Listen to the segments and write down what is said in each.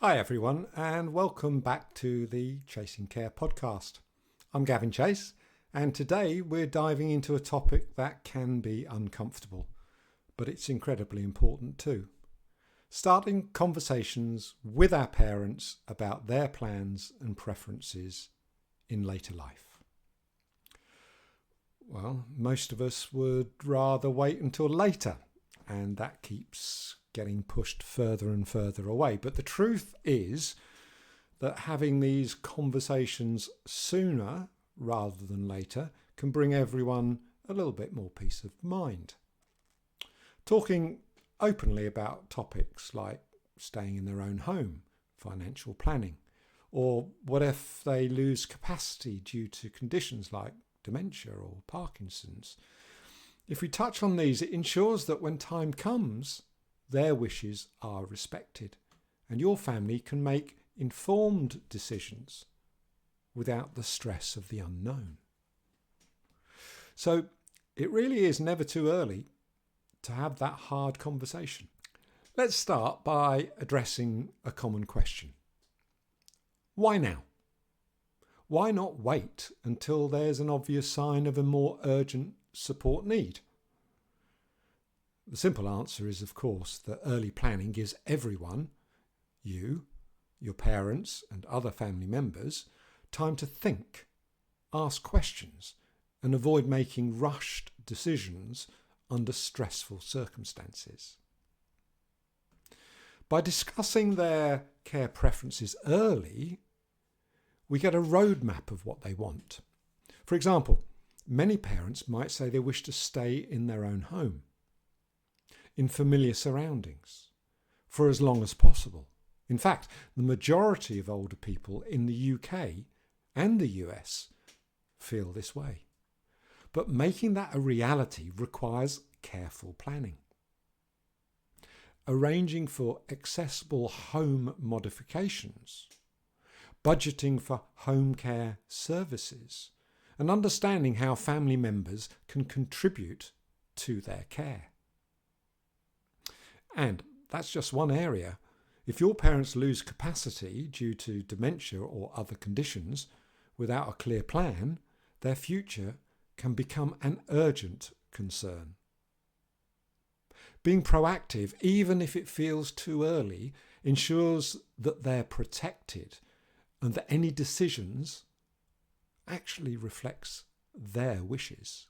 Hi everyone, and welcome back to the Chasing Care podcast. I'm Gavin Chase, and today we're diving into a topic that can be uncomfortable, but it's incredibly important too. Starting conversations with our parents about their plans and preferences in later life. Well, most of us would rather wait until later, and that keeps getting pushed further and further away. But the truth is that having these conversations sooner rather than later can bring everyone a little bit more peace of mind. Talking openly about topics like staying in their own home, financial planning, or what if they lose capacity due to conditions like dementia or Parkinson's. If we touch on these, it ensures that when time comes, their wishes are respected and your family can make informed decisions without the stress of the unknown. So it really is never too early to have that hard conversation. Let's start by addressing a common question. Why now? Why not wait until there's an obvious sign of a more urgent support need? The simple answer is, of course, that early planning gives everyone, you, your parents and other family members, time to think, ask questions and avoid making rushed decisions under stressful circumstances. By discussing their care preferences early, we get a roadmap of what they want. For example, many parents might say they wish to stay in their own home, in familiar surroundings, for as long as possible. In fact, the majority of older people in the UK and the US feel this way. But making that a reality requires careful planning. Arranging for accessible home modifications, budgeting for home care services, and understanding how family members can contribute to their care. And that's just one area. If your parents lose capacity due to dementia or other conditions without a clear plan, their future can become an urgent concern. Being proactive, even if it feels too early, ensures that they're protected and that any decisions actually reflects their wishes.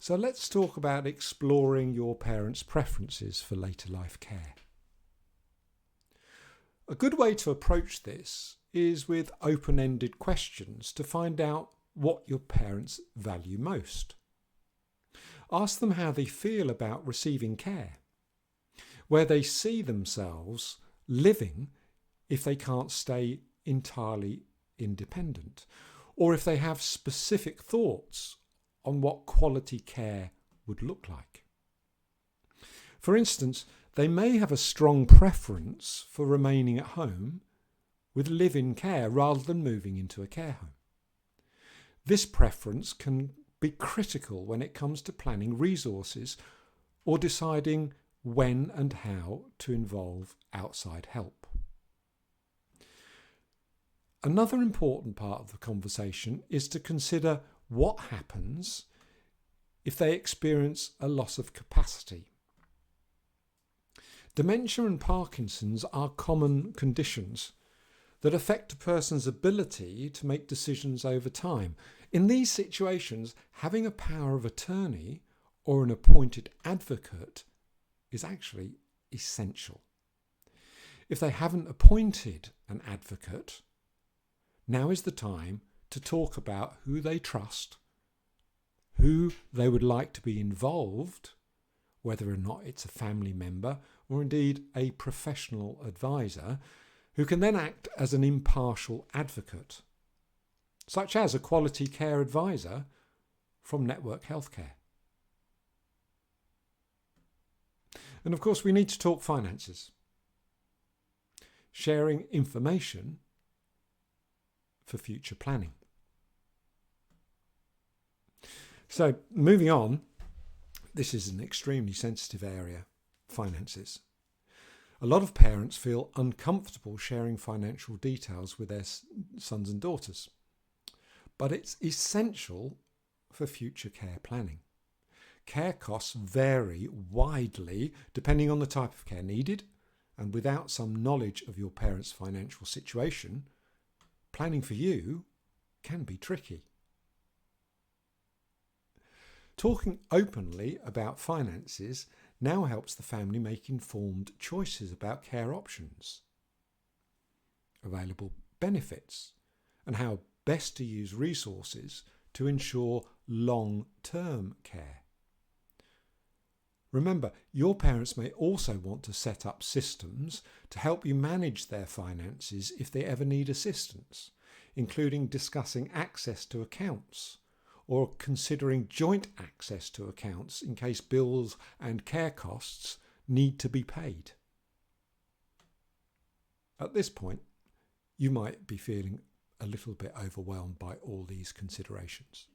So let's talk about exploring your parents' preferences for later life care. A good way to approach this is with open-ended questions to find out what your parents value most. Ask them how they feel about receiving care, where they see themselves living if they can't stay entirely independent, or if they have specific thoughts on what quality care would look like. For instance, they may have a strong preference for remaining at home with live-in care rather than moving into a care home. This preference can be critical when it comes to planning resources or deciding when and how to involve outside help. Another important part of the conversation is to consider what happens if they experience a loss of capacity. Dementia and Parkinson's are common conditions that affect a person's ability to make decisions over time. In these situations, having a power of attorney or an appointed advocate is actually essential. If they haven't appointed an advocate, now is the time to talk about who they trust, who they would like to be involved, whether or not it's a family member or indeed a professional advisor, who can then act as an impartial advocate, such as a quality care advisor from Network Healthcare. And of course, we need to talk finances, sharing information for future planning. So moving on, this is an extremely sensitive area, finances. A lot of parents feel uncomfortable sharing financial details with their sons and daughters, but it's essential for future care planning. Care costs vary widely depending on the type of care needed, and without some knowledge of your parents' financial situation, planning for you can be tricky. Talking openly about finances now helps the family make informed choices about care options, available benefits, and how best to use resources to ensure long-term care. Remember, your parents may also want to set up systems to help you manage their finances if they ever need assistance, including discussing access to accounts or considering joint access to accounts in case bills and care costs need to be paid. At this point, you might be feeling a little bit overwhelmed by all these considerations.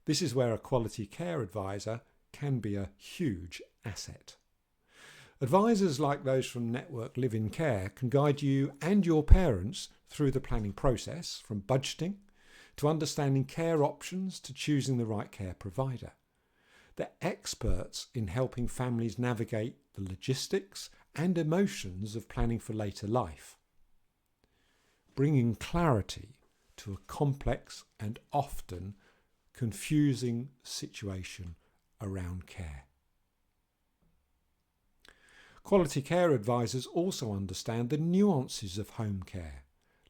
This is where a quality care advisor can be a huge asset. Advisors like those from Network Live in Care can guide you and your parents through the planning process, from budgeting to understanding care options to choosing the right care provider. They're experts in helping families navigate the logistics and emotions of planning for later life, bringing clarity to a complex and often confusing situation around care. Quality care advisors also understand the nuances of home care,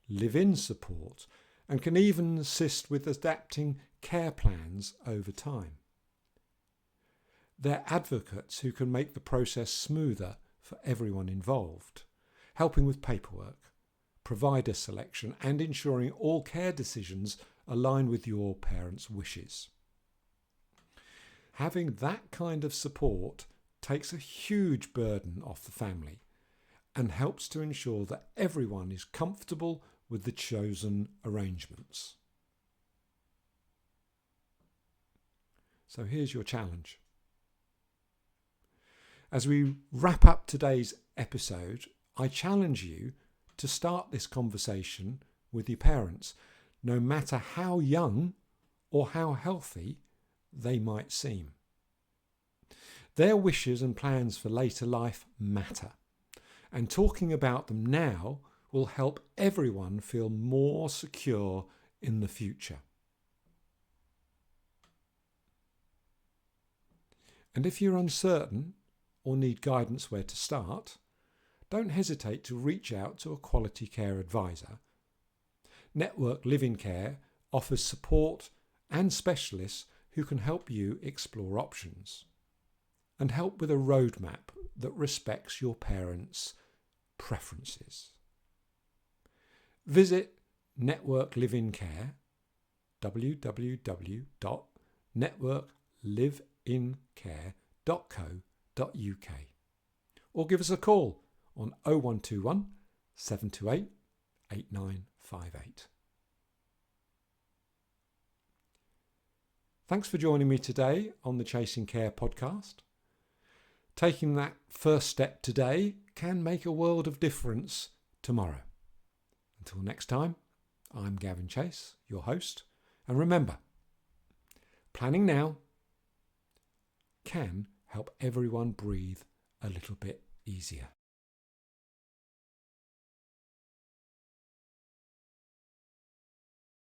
live-in support, and can even assist with adapting care plans over time. They're advocates who can make the process smoother for everyone involved, helping with paperwork, provider selection, and ensuring all care decisions align with your parents' wishes. Having that kind of support takes a huge burden off the family and helps to ensure that everyone is comfortable with the chosen arrangements. So here's your challenge. As we wrap up today's episode, I challenge you to start this conversation with your parents, no matter how young or how healthy they might seem. Their wishes and plans for later life matter, and talking about them now will help everyone feel more secure in the future. And if you're uncertain or need guidance where to start, don't hesitate to reach out to a quality care advisor. Network Live in Care offers support and specialists who can help you explore options and help with a roadmap that respects your parents' preferences. Visit Network Live in Care, www.networkliveincare.co.uk, or give us a call on 0121 728 8958. Thanks for joining me today on the Chasing Care podcast. Taking that first step today can make a world of difference tomorrow. Until next time, I'm Gavin Chase, your host, and remember, planning now can help everyone breathe a little bit easier.